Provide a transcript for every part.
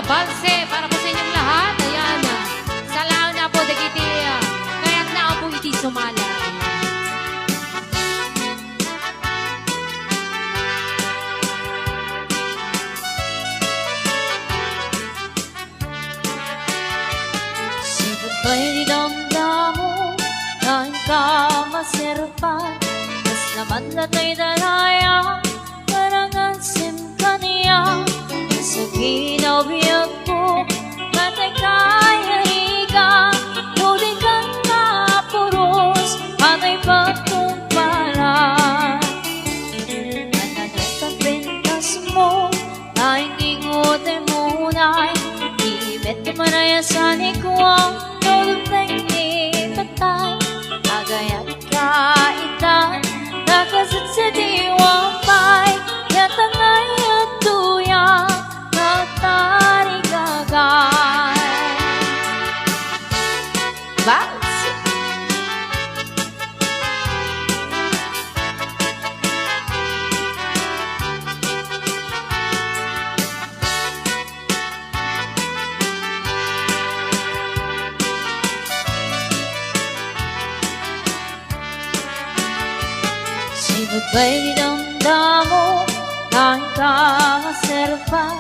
balse para po sa inyong lahat. Ayan. Salamat na po dagiti. Kaya't na po iti sumala. Sibukay damdamo kain ka masirpan mas naman natay daraya karangan sim kaniya sa ginawiyag ko matay kaya higa muli ka na puros matay pagkumparan ananay ka pintas mo ay ingote munay ibet ka manayasan ikuang nolutay ni patay agayat kaitan nakasat sa diwapay yatangay at tuya natari gagay Vals! Sibukay di damdamo kain ka maserpa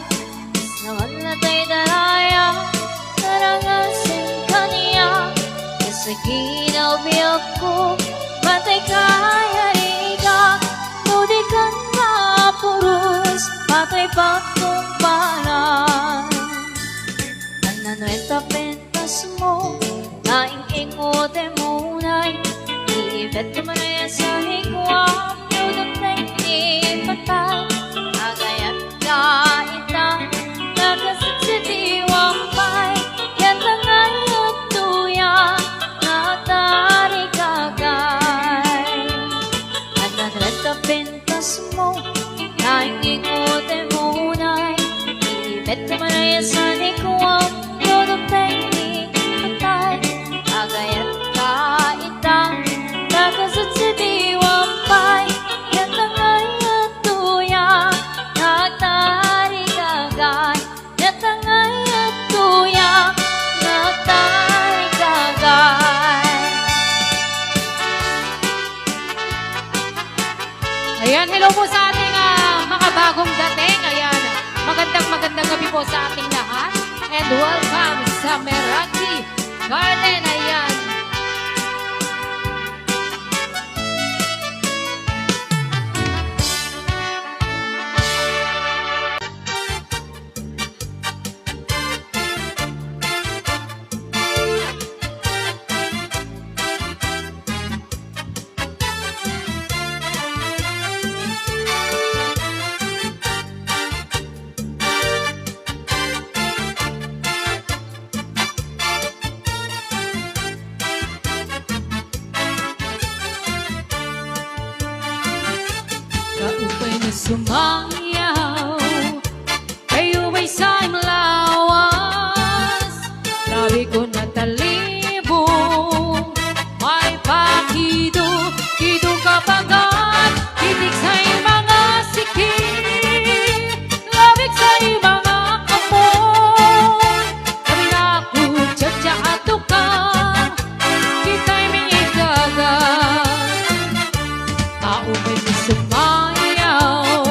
mas naman natay daraya karangasin kaniya sa ginawiyag ko matay kaya riga muli ka na puros matay pagkumparan nananwenta pentas mo naing ingote munay ibet ka manaya sa higwam nulutay ni patay agayat kaitan nakasat sa diwampay yatangay at tuya natari kagay ananret ka pintas mo naing ingote munay ibet ka manaya sa higwam nulutay ni patay agayat kaitan nakasat sa diwampay yatangay at tuya natari kagay yatangay at tuya natari kagay. Ayan, hello po sa ating mga bagong dating. Ayan, magandang gabi po sa ating lahat. And welcome sa Meraki Garden. Ayan. Kaupay na sumayaw kayo ba'y sa'y malawas grabe ko natalibong may pakido kido kapagat titik sa'y mga sikit labig sa'y mga kapon kami na ako tsa-tsa at tukang kita'y may ikagat kaupay na sumayaw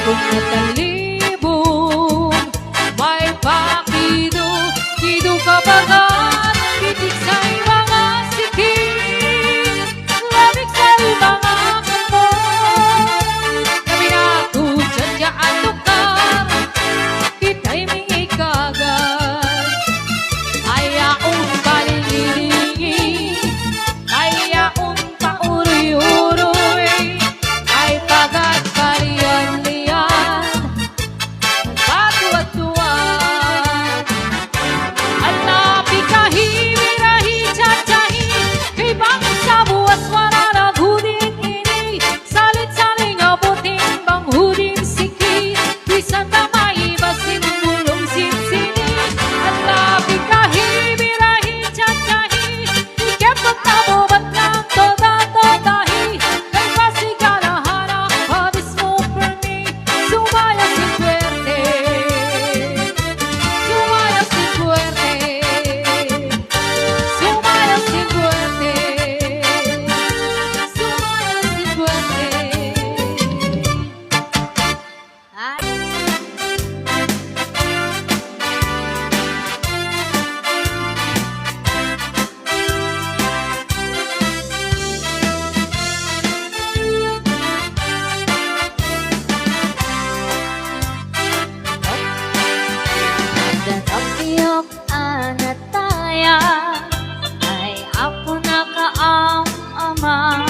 kung natalibong may pakido, kido kabagat, kitik sa'y mga sikit, labig sa'y mga kampo, kami na tujan dyan tukar, kita'y may ikagat, ayaon balilingi, ayaon pauri-uroy, ay pagat kalian-lian, batuan-tuan. Alapi kahimirahi cacahi, kay bangsa buwas wala naghudin ini, salit-saling abutin bang hudin siki, bisan tamay basin bulong sinsini. Alapi kahimirahi cacahi, ikepot na bobat lang toda-todahi, kay pasigalahan habis mo permi, sumaya si suerte, sumaya si suerte, sumaya si suerte, sumaya si suerte. Dan opiyok anataya ay apo na kaang ama,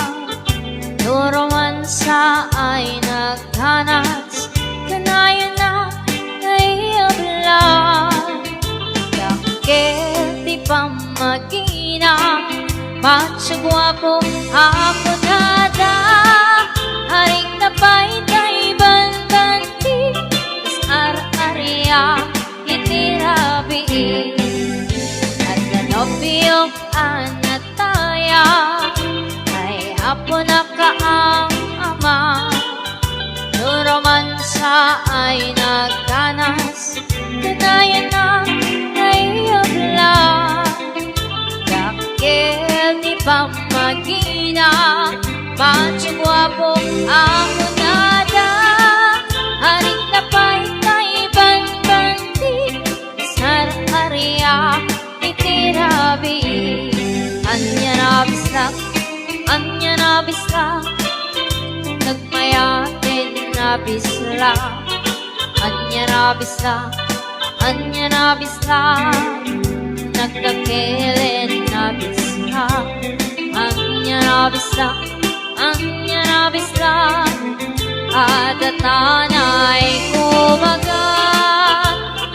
turuan sa ay naghanas, kanayon na naiabla, dakit di pamagina, macho guwapo ako nada, haring napay banbanti, tas ar-arya itirabi, at nanopiyok anataya ay apo na kaang ama, turuan sa ay nagkanas, kanayan na naiabla, dakil di pamagina, macho guwapo ako nada, haring napay banbanti, sar area itirabi, anya na bisla, nagmayatin na bisla, anya na bisla, nagkakilin na bisla, anya na bisla, adatanay kumaga,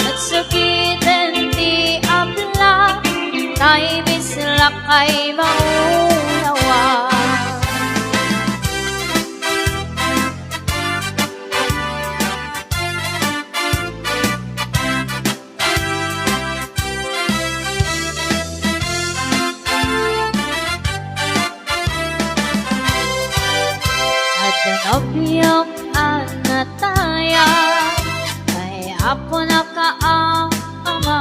at sakitin di abla, tayo bisla kay maunawa. At nanopiyok anataya ay apo na kaang ama,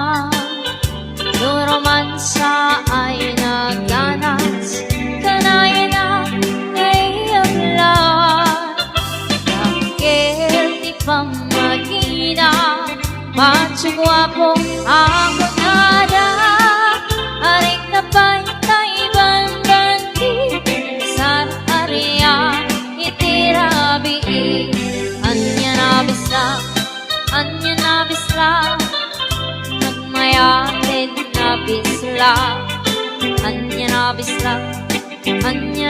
turuan sa ay nagganas, kanayan na naiabla, dakil di pamagina, macho guwapo ako nada, haring napay banbanti, sar area itirabi, anya na bisla, nagmayatin na bisla, anya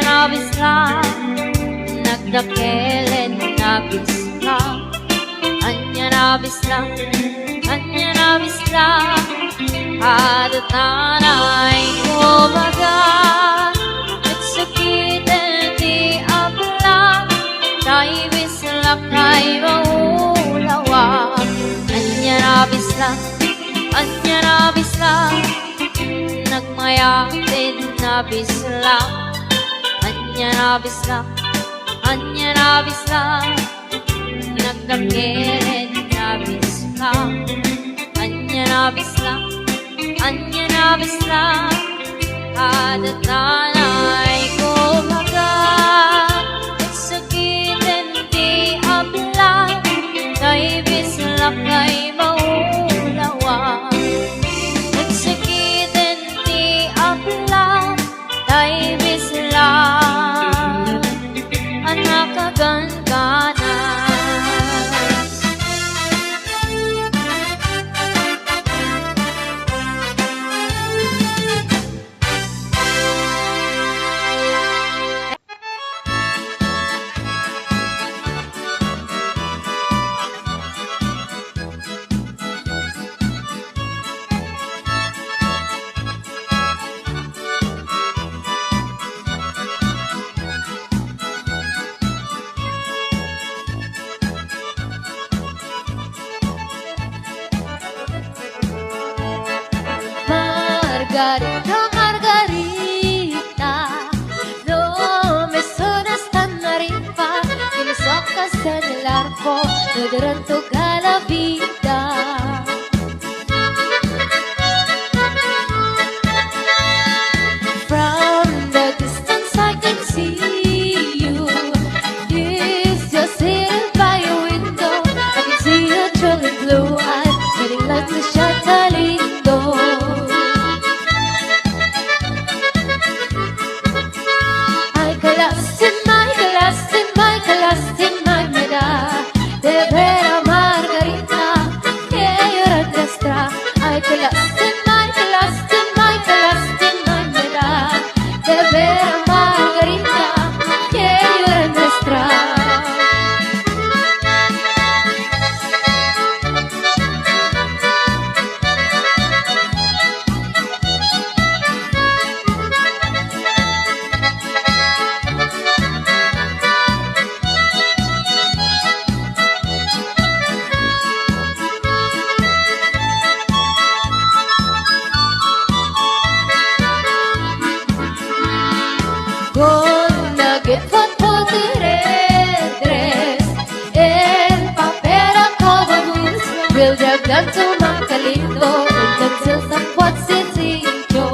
na bisla, nagdakelen na bisla, anya na bisla, adatanay kumaga, at sakitin di abla, tayo bisla kay maulawa, anya na bisla, nagmayatin na bisla, anya na bisla, nagdakilin na bisla, anya na bisla, adatanay kumaga, at sakitin di abla, Margarita, Margarita, no me suenas tan arriba, que mis ojos en el arco no dieron toda la vida. From the distance I can see you. If you're sitting by your window, I can see your truly blue eyes, getting lost to Chapalito. De vera Margarita, que llora nuestra. Ay, que lástima, que lástima, que lástima me da. De vera Margarita, que llora nuestra. Gonna get what podres el papel acabamos will drag them to Macalindo and themselves up what's sencillo.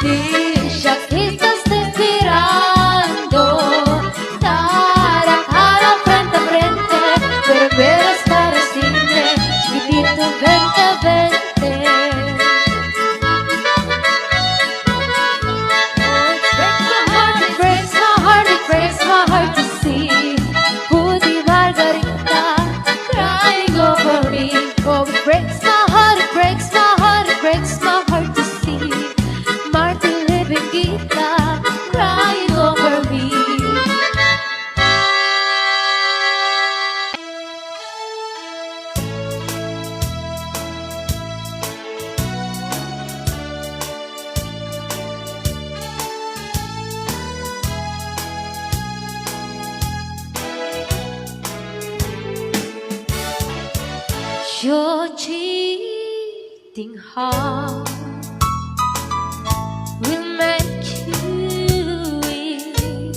Tisha que estás esperando cara a cara, frente a frente, pero verás para siempre, chiquitito, vente, vente. Your cheating heart will make you weak.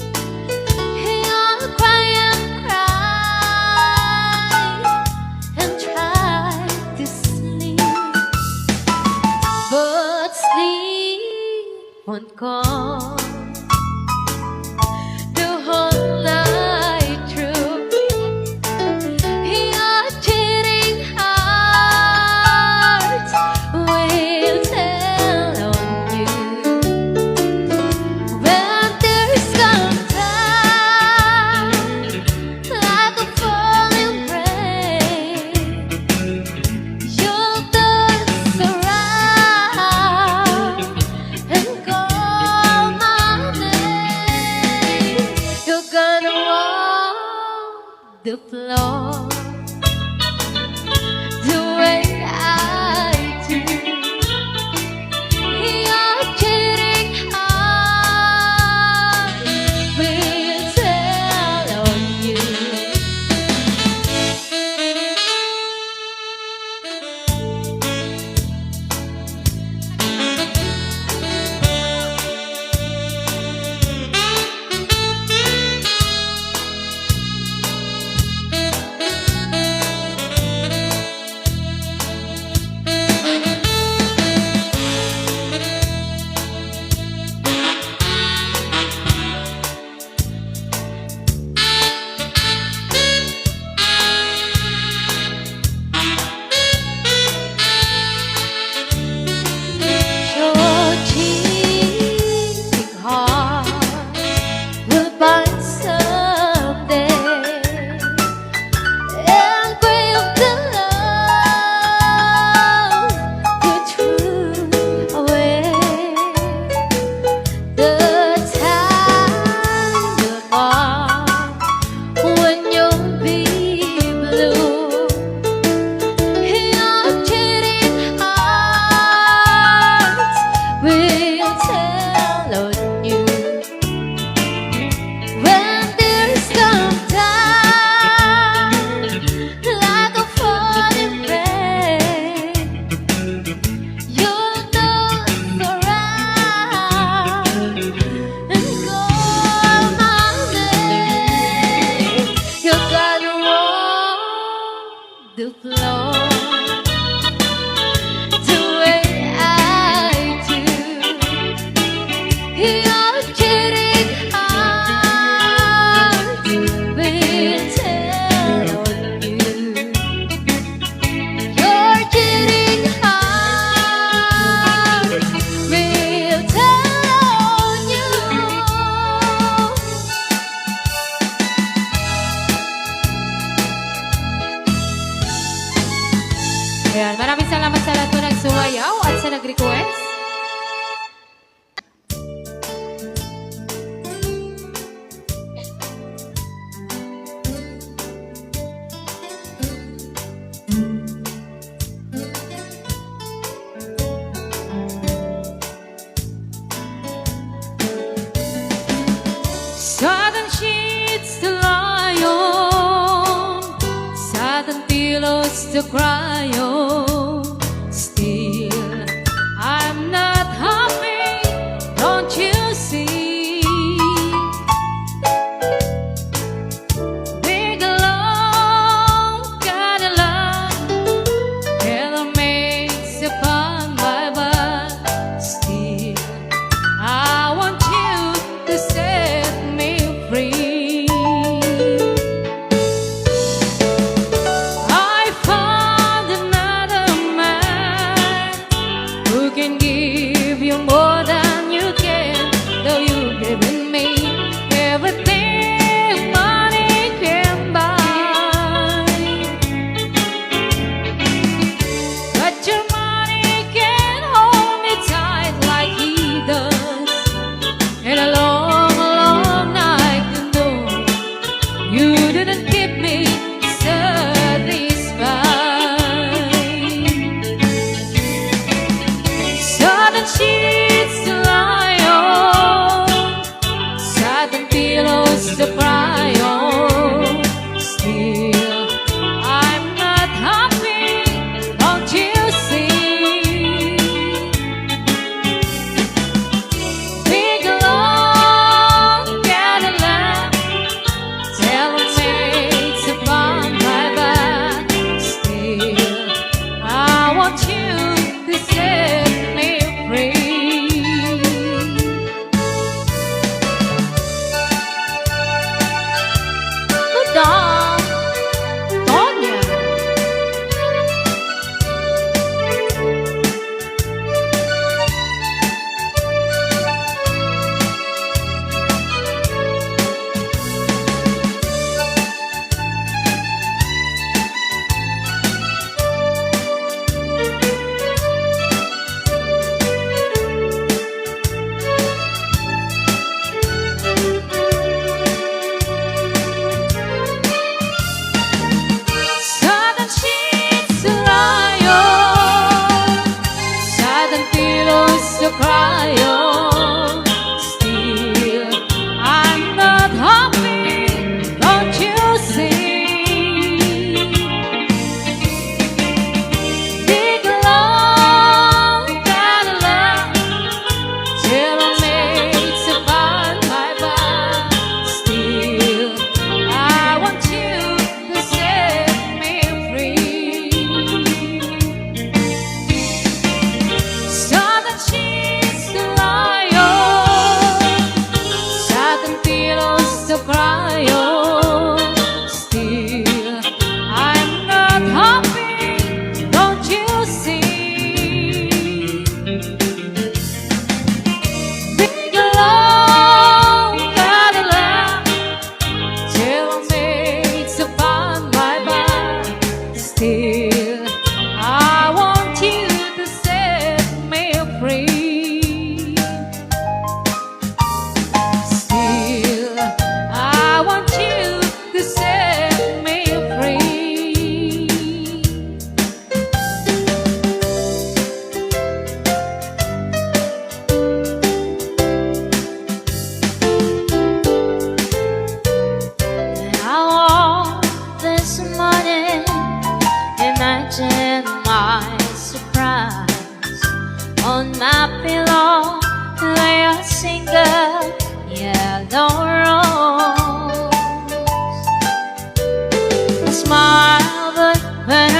You'll cry and try to sleep, but sleep won't come the whole night through. The floor the way I do. Your cheating heart will tell on you. the floor the way I do. Your cheating heart will tell on you. Your cheating heart will tell on you. Ayan, maraming salamat sa lahat po nagsumayaw at sa nag-request. Southern sheets to lie on, southern pillows to cry on. Still, I'm not happy, don't you see? Big long Cadillac, never makes upon my back. Still, I want you to set me free. I found another man who can give you more than you can, though you've given me everything money can buy. But your money can't hold me tight like he does. And a long, long night to know you didn't keep me satisfied. Southern sheets to lie on, southern pillows to cry on. Still, I'm not happy, don't you see? Big long Cadillac, tailor-made upon my back. Still, I want you to set me free. Good on, Tonyang. Southern sheets to lie on, southern pillows to cry on. Still, I'm not happy, don't you see? Big long Cadillac, tailor-made upon my back. Still, I want you to set me free. Southern sheets to lie on, southern pillows to cry on. Still, I'm not happy, don't you see? Big long Cadillac, tailor-made upon my back. Still, I want you to set me free. Still, I want you to set me free. I want this morning. Imagine my surprise on my pillow, lay a single yellow rose. I smile, but when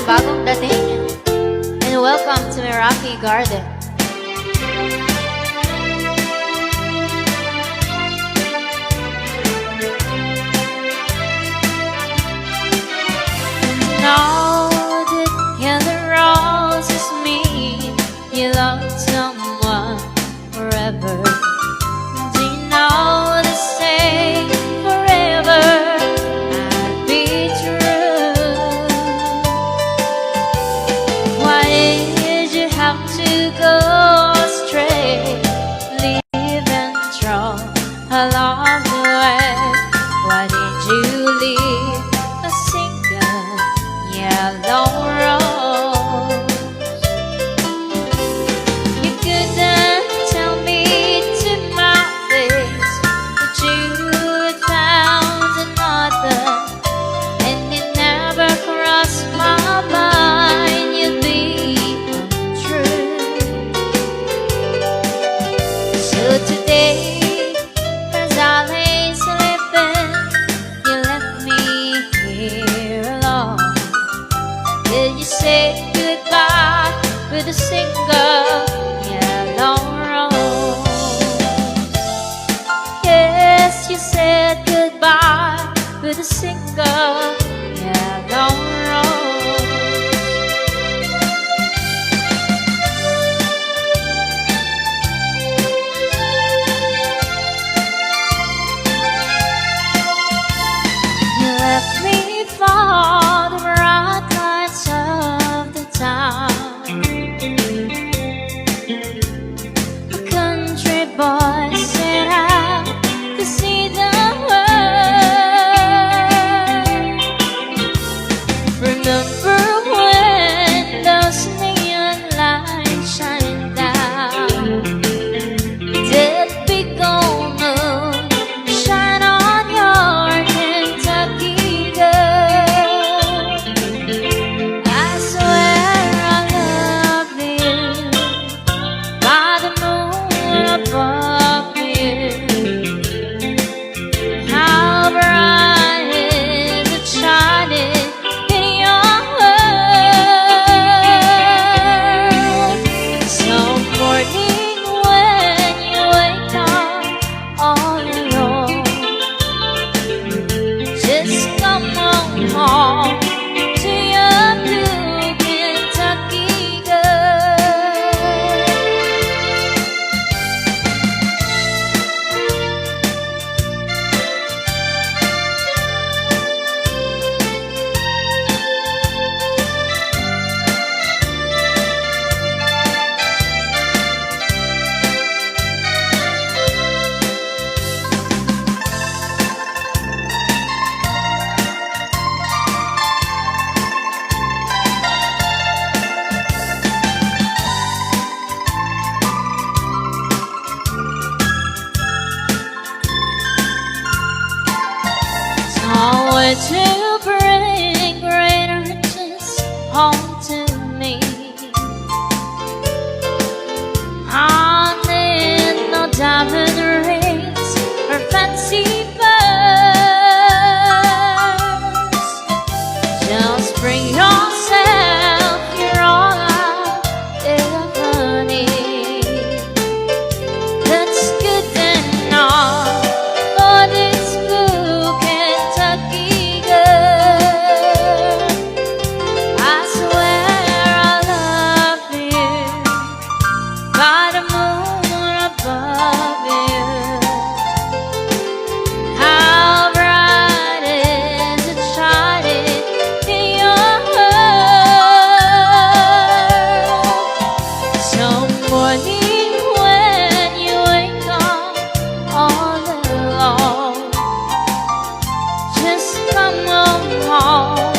bagong dating. And welcome to Meraki Garden. Know that in the roses mean you love someone forever. Do you know they say forever I'd be true? Why did you have to go astray, leaving throw along the way? Why did you leave a single yellow rose? You couldn't tell me to my face that you had found another, and it never crossed my mind you'd be untrue. So today, as I lay sleeping, you left me here alone. Did you say goodbye with a single yellow rose? Yes, you said goodbye with a single yellow rose. You left me for the bright lights of the town. A country boy set out to see the world. Remember when those neon lights shine down? Did big old moon shine on your Kentucky girl? I swear I love you by the moon above you. How bright is it shining in your world? Some morning when you wake up all alone, just come on home to your blue Kentucky girl. Somewhere to bring great riches home to me. I need no diamond rings or fancy pearls. Just bring yourself, you're all I ever need. That's good enough for this blue Kentucky girl. I swear I love you by the moon above you. How bright is it shining in your world? Some morning when you wake up all alone, just come on home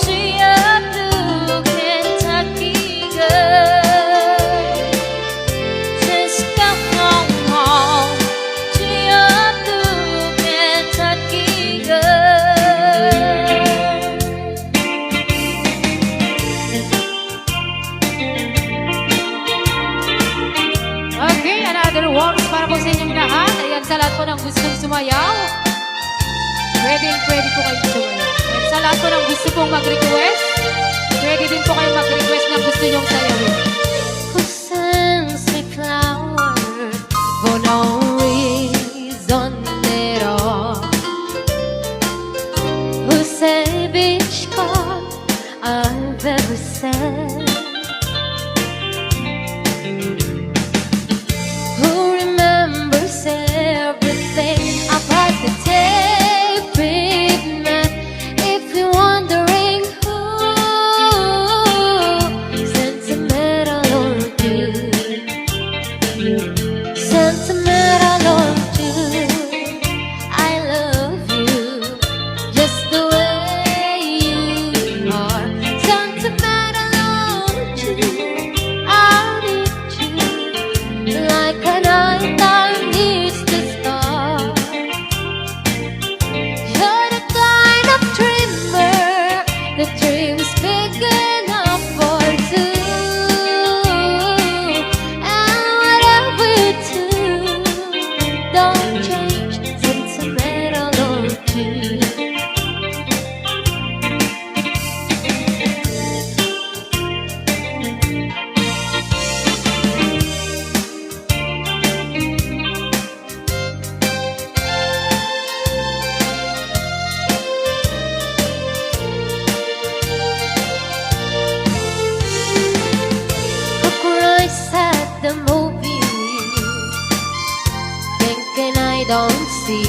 to your blue Kentucky girl. Just come on home to your blue Kentucky girl. Okay, another waltz para po sa inyong lahat. Ayan, sa lahat po ng gustong sumayaw. Pwede po kayong sumayaw. At sa lahat po ng gusto pong mag-request, Pwede din po kayo mag-request ng gusto nyong sayawin. Who sends me flower for no reason at all? Who save each card I've ever sent? Who remembers everything about the tape we've met? If you're wondering who, sentimental or you, sentimental or you, I love you just the way you are. Sentimental or you, I need you like a nighttime needs the star. You're the kind of dreamer that dreams big enough for two. And whatever you do, don't change, sentimental or you. Look where I sat the movie, thinking I don't see.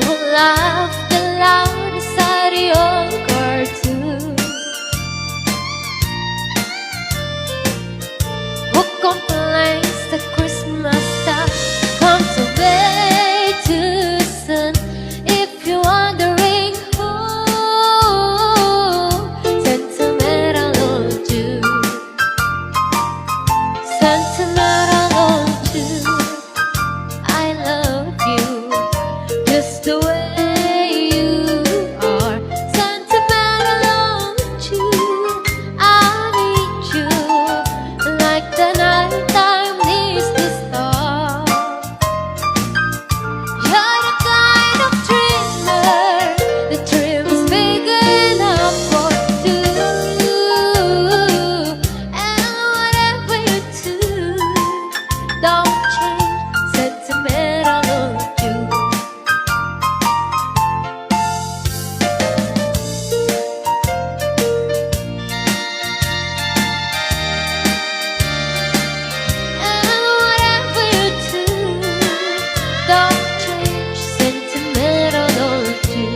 No laugh aloud inside your cartoon. Who complains that Christmas stuff comes away too soon? If you're wondering who, sentimental or you, sentimental or you, I love you just the way you are. Sentimental or you, I need you like the nighttime needs the star. You're the kind of dreamer that dreams big enough for two. And whatever you do, don't change, sentimental or you. And whatever you do, don't change, sentimental or you.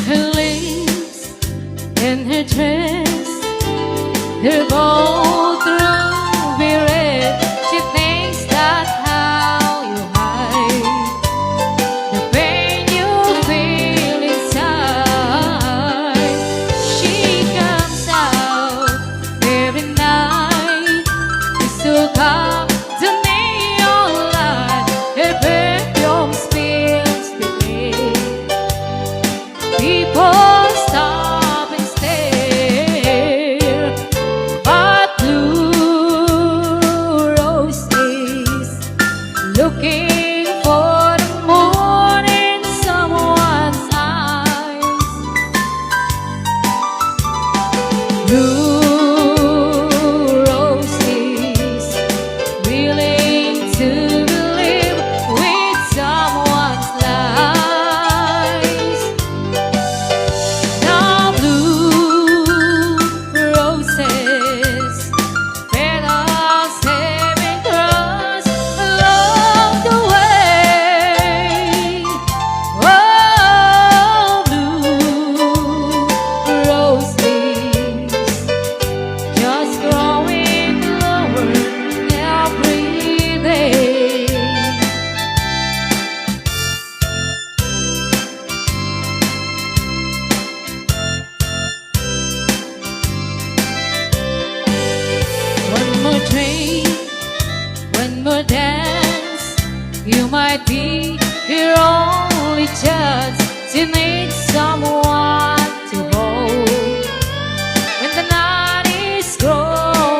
Her lips and her dress, they're both ruby red. She thinks that's how you hide the pain you feel inside. She comes out every night to soak up the neon light. Her perfume spills the air. People stop and stare, but blue roses looking for the moon in someone's eyes. Blue roses willing to believe with someone's lies. Now blue roses, petals having crossed along the way. Oh, blue roses, just growing lower every day. One more drink, one more dance, you might be your only chance to meet someone to hold when the night is growing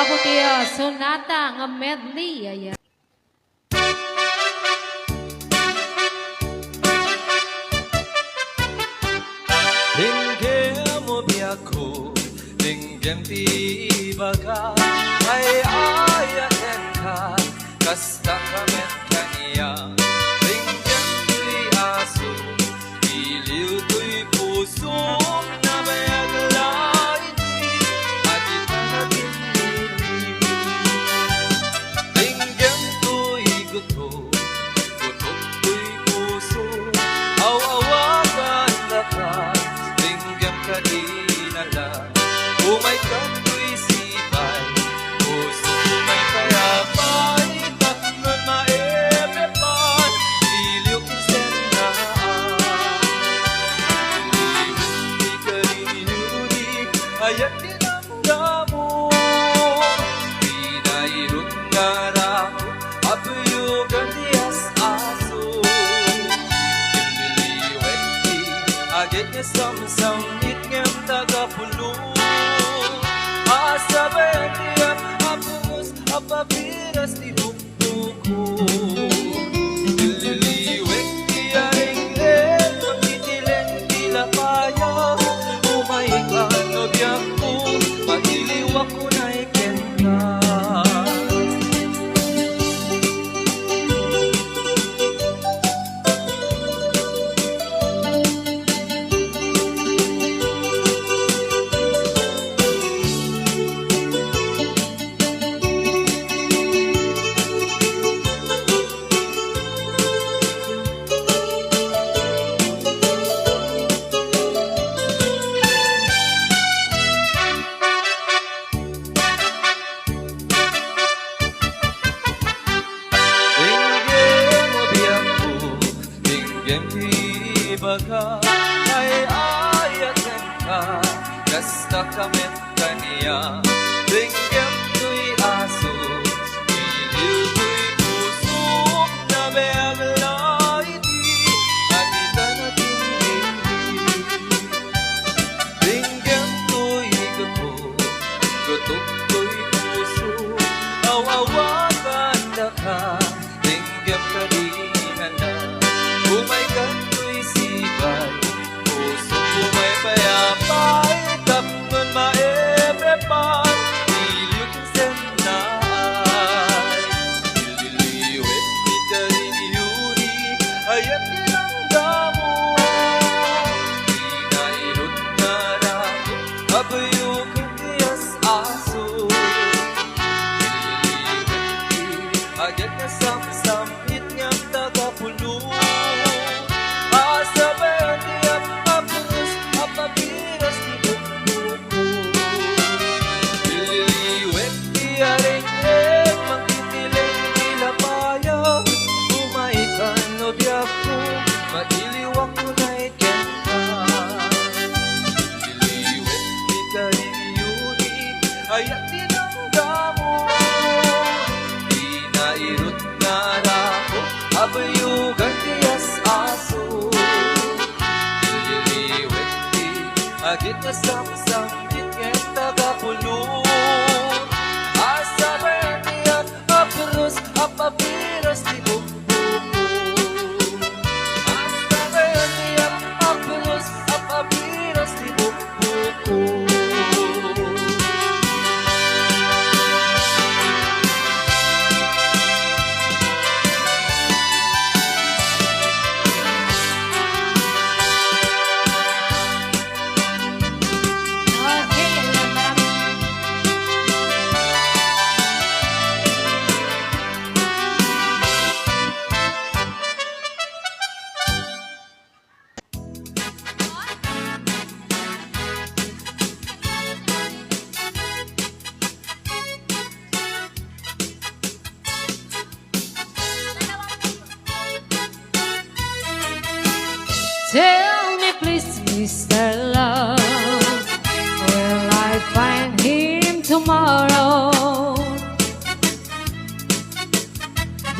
Pabuti sonata nga medley. Ayan. Tingem mo biyako, tingem ti baga, ay ayaten ka, kasta kamet kaniya. Tingem ti aso, iliw to'y puso, na may aglain di, at itanatin nili. Tingem to'y guto, gutok to'y puso, aw-awagan na ka, kadinala, umay kato'y sibay, puso may payapay, takman maepepan, iliw kinsenaan. Iliw di ka rin inuri, ayat dinamdamo, pinairot nga rako, apuyugan diyas aso. Ililiwet di, agit niya samsam, tagapulo asabay diyan apungos apapiras di hukbuko ililiwek di aring magtitileng tila kaya umay ka nobyak ko magiliwak ko na ikenta. Baga ay ayaten ka, kasta kamet kaniya. Tingem to'y aso, iliw to'y puso, na may aglay di, at itanatin hindi. Tingem to'y gutok to'y puso, aw-awagan na ka, tingem kadinala, umay ka puso may payapay, tapman maeprepan, iliw kinsenay. Ililiwet di ka rin inuri, ayat dinamdamo, pinairot na rako, apuyugan diyas aso. Ililiwet di, agad na samsamit niyang tagapulo, asabay diyan apungos apapiras di hukbuko ililiwet di aring magtitileng tila paya umay ka nobyak ko mailiwak ko na ikenta. Ililiwet di ka rin yuri ayat dinamdamo, pinairot nga rako abayugan diyas aso. Agit na samsam-git ngayong tagapulo, asabay diyan apuros apapiras di hukbuko. Asabay diyan apuros apapiras di hukbuko. Tell me please, Mr. Love, will I find him tomorrow?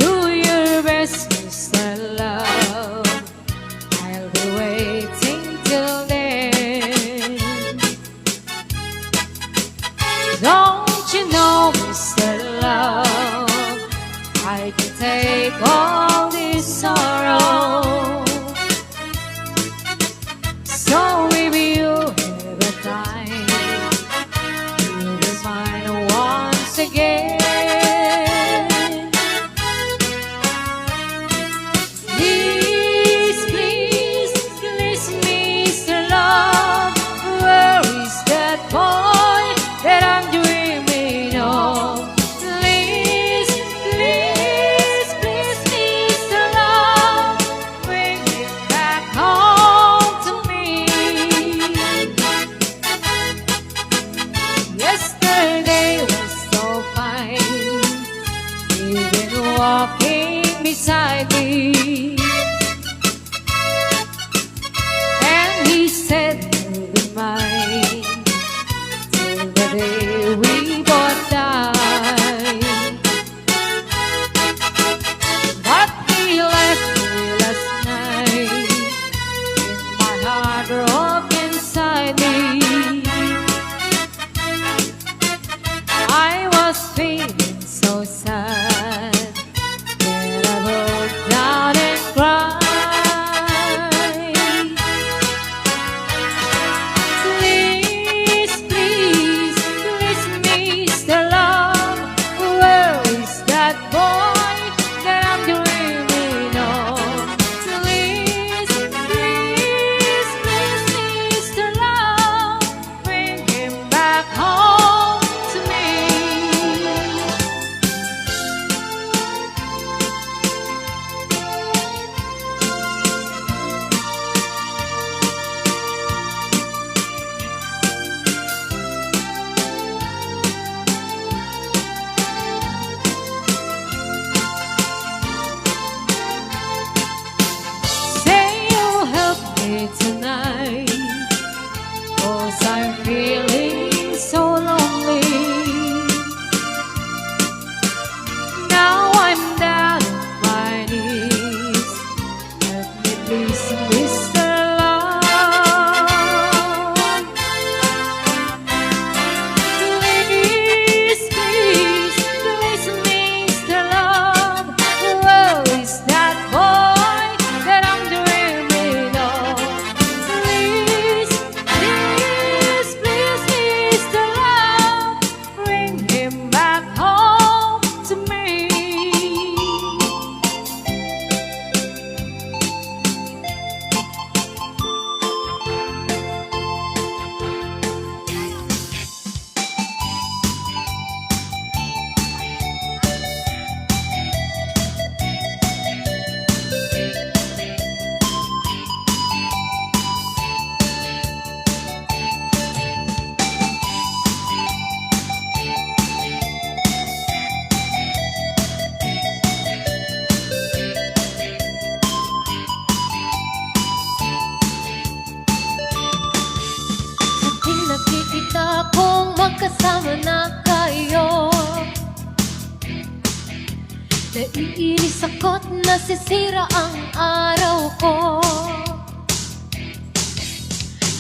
Do your best, Mr. Love, I'll be waiting till then. Don't you know take all this sorrow. So if you have a time, you'll be mine once again. Please, please, please, Mr. Love, where is that boy that I'm dreaming of? Please, please, please, Mr. Love, bring him back home to me. Yesterday was so fine, even walking beside me, and he said you'll be mine till the day we both die. But he left me last night with my heart broken inside me. I was feeling so sad that I broke down and cried. Please, please, please, Mr. Love, where is that boy that I'm dreaming of? Please, please, please, Mr. Love, bring him back home to me. Say you'll help me tonight, 'cause I'm feeling so lonely. Now I'm down on my knees. Let me please, Mr. Love. Please, please, please, Mr. Love, where is that boy that I'm dreaming of? Please, please, please, Mr. Love, bring him back home to me. Tuwing nakikita kong magkasama na kayo, naiinis ako't nasisira ang araw ko.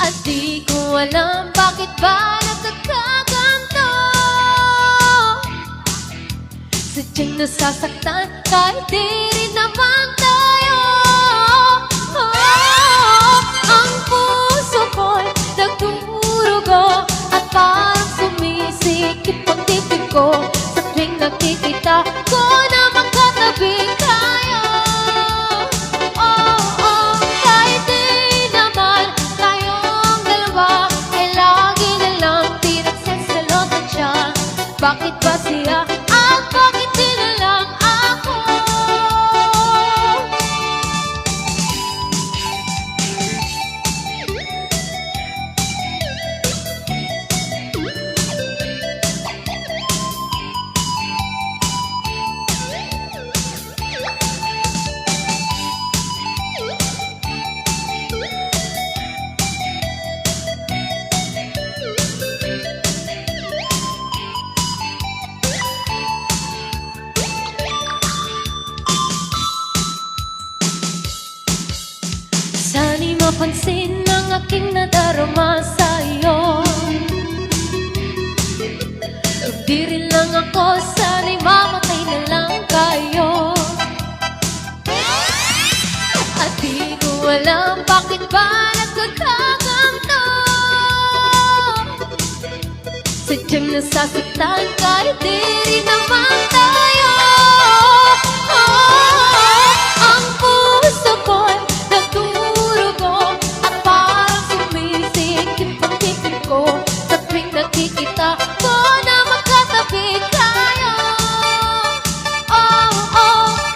At di ko alam bakit ba nagkakaganto. Sadyang nasasaktan kahit di rin naman tayo. Ang puso ko'y nagdurugo at parang sumisikip ang tibig ko sa tuwing nakikita ko na magkatabi tayo. Kahit di naman tayong dalawa ay lagi na lang pinagsasalutan siya. Bakit ba siya at bakit di na lang ako? Sana'y mapansin ang aking nadarama sa'yo. Di rin lang ako, sana'y mamatay na lang kayo. Bakit ba nagkakaganto? Sadyang nasasaktan kahit di rin naman tayo. Ang puso ko'y nagdurugo at parang sumisikip ang titig ko sa tuwing nakikita ko na magkatabi kayo.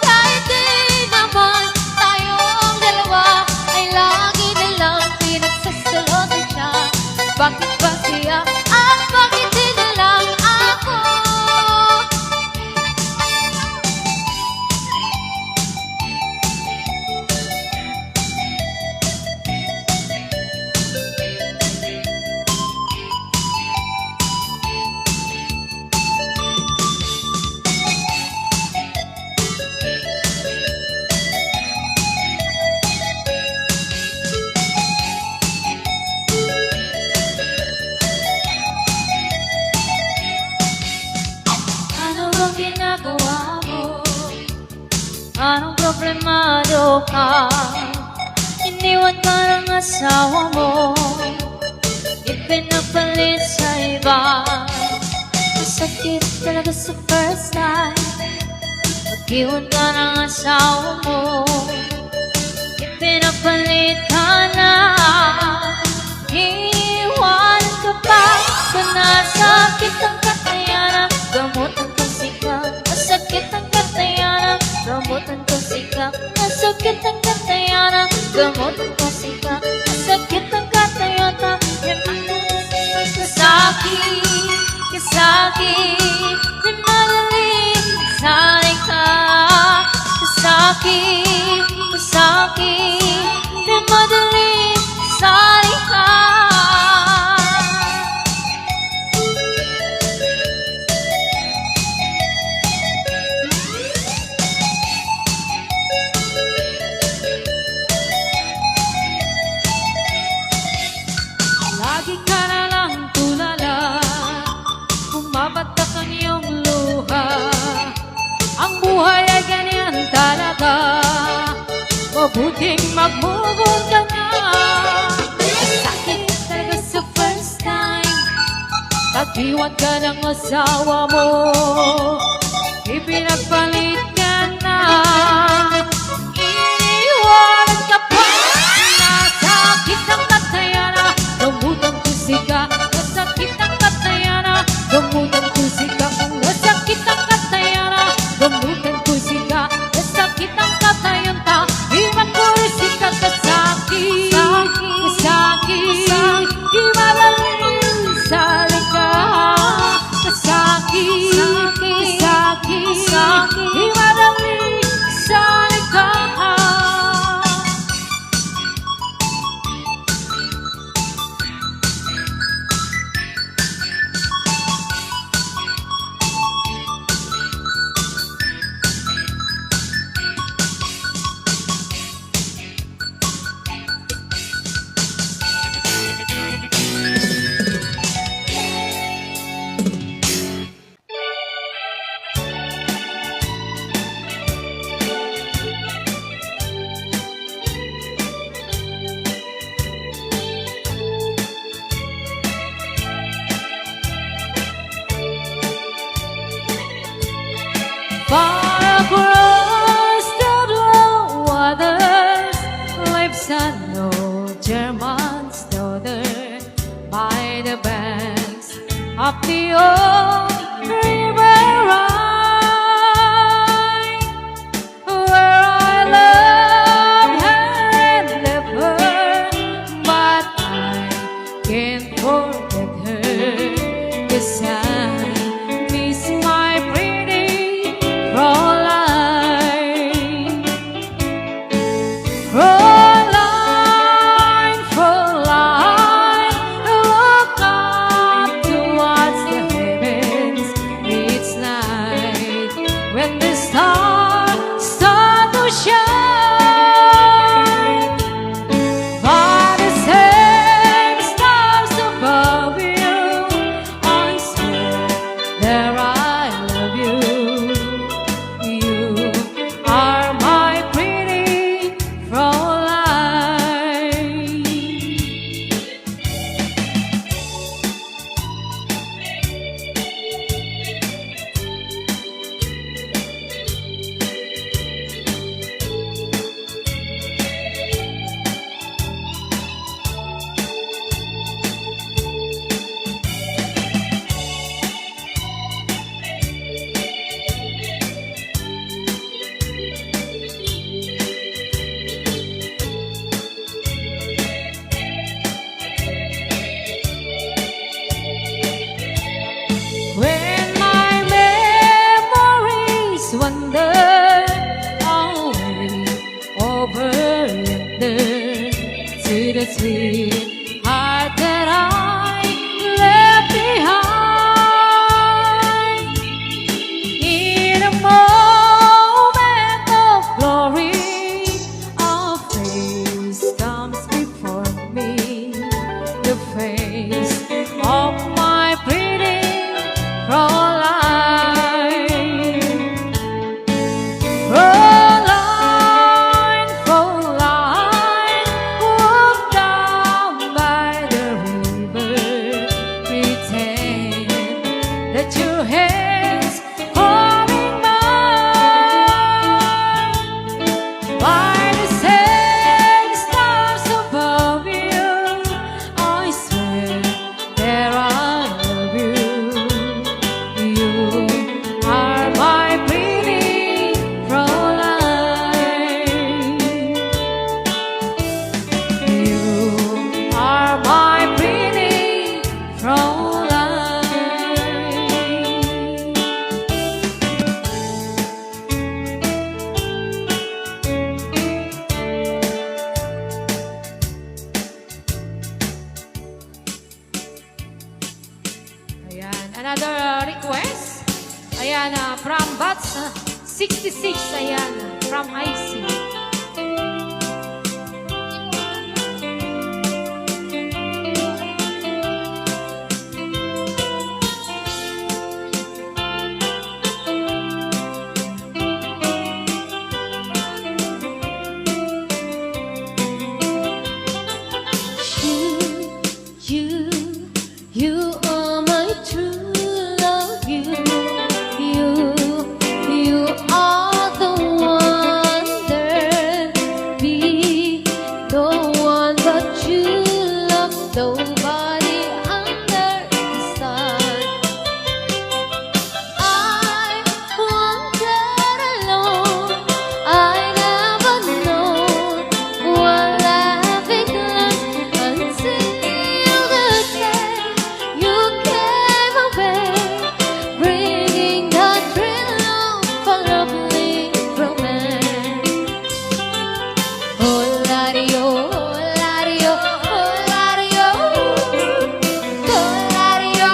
Kahit di naman tayong dalawa ay lagi na lang pinagsasalotan siya. Bakit ba siya at bakit di na lang ako? Ano bang ginagawa mo? Anong problemado ka? Iniwan ka ng asawa mo, ipinapalit sa iba. Masakit talaga sa first time, mag-iwan ka ng asawa mo, ipinapalit ka na. Iiwanan ka pa sa nasakit ang katayanan, gamutan ko sikap. Masakit ang katayanan, gamutan ko sikap. Masakit ang katayanan, gamutan ko sikap. Masakit ang katayanan, kasakit, kasakit, di madaling sanay ka. Kasakit, kasakit, di madaling sanay ka. Lagi ka na lang tulala, bumabatak ang iyong luha. Ang buhay ay ganyan talaga, mabuting mag-move on ka na. Sakit talaga sa first time, nag-iwan ka ng asawa mo, ipinagpalit ka na. Iniwanan ka pa, nasakit ang katayanan, gamutan ko sika. Nasakit ang katayanan, gamutan ko sika. Nasakit ang katayanan, gamutan ko sika. Nasakit ang katayanan, iwan ko rin sika. Kasakit, kasakit, di madaling sali ka. Kasakit, kasakit, di madaling sali ka. Far across the blue waters lives an old German's daughter by the banks of the old river Rhine, where I love her and left her, but I can't forget her, 'cause I miss my pretty Fräulein. Fräulein, Fräulein, look up towards the heavens. It's night when the stars start to shine, but the same stars above you, I swear Another request. Ayan, from Bats 66. Ayan, from IC. You are my true love. You are the one there be no one but you love nobody under the sun. I wandered alone. I never known what laughing was until the day you came away, bringing the thrill of a lovely romance. Oh, ladio, oh, ladio, oh, ladio, oh, ladio,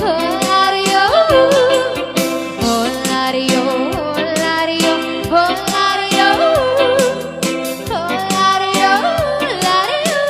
oh, ladio, oh, ladio, oh, ladio, oh, ladio, oh, ladio, ladio.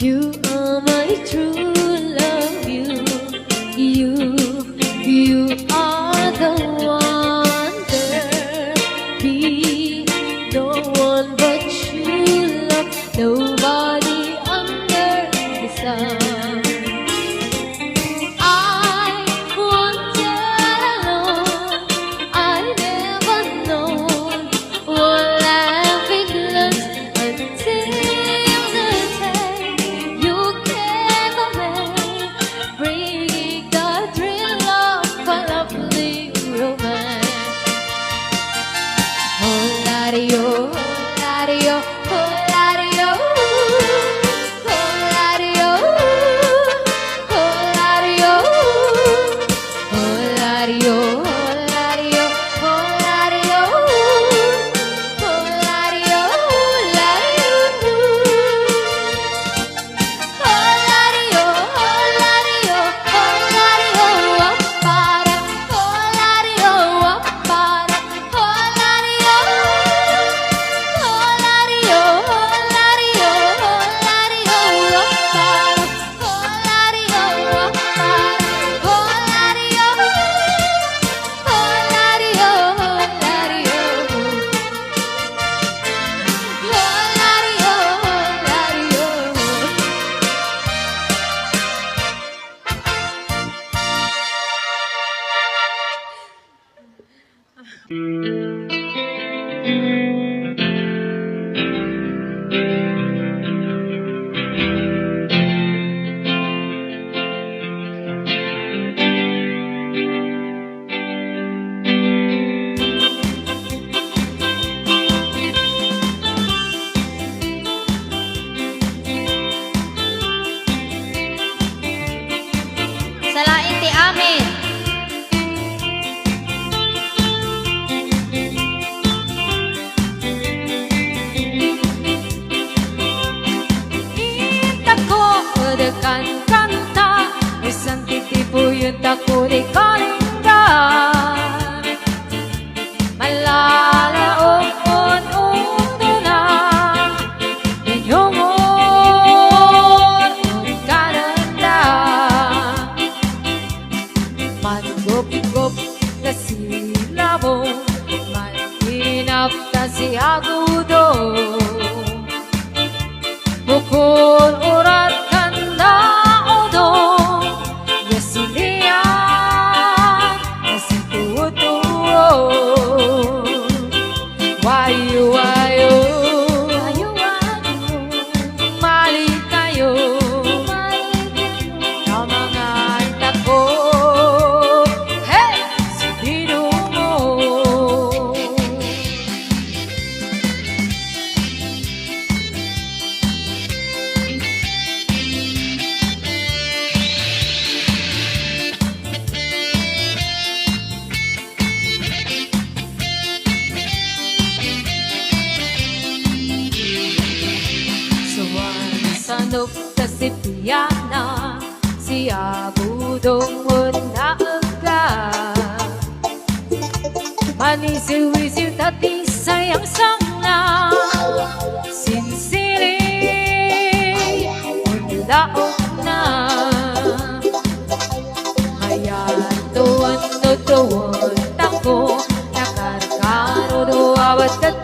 You are my true love. You are the one there be no one but you love nobody under the sun. I wandered alone. I never known what laughing was until the day you came away, bringing the thrill of a lovely romance. Oh, ladio, oh, ladio, oh, ladio, oh, ladio, oh, ladio, oh, ladio, oh, ladio, oh, ladio, oh, ladio, ladio. Oh, ladio, oh, ladio, oh, ladio, appara. Oh, ladio, appara. Oh, ladio, oh, ladio, oh, ladio, oh, ladio, appara. Oh, ladio, appara. Oh, ladio, oh, ladio, oh, ladio. Salain ti amin. Itako dekan kanta, isang titipo yung tako di kalinga. Malalaong undo na, inyongon ang kananda. Manugup-gup na silabo, maninap na si agudo. Bukod urat kanda odo, yasilian nasitutuo. Wayo wayo, mali kayo, na mga anak ko. Hey, si Dino mo. udong na aga manisiwisiw tati sayang sana sinsiri undaog na hayatuan tutuon tako nakarkaro do awat kat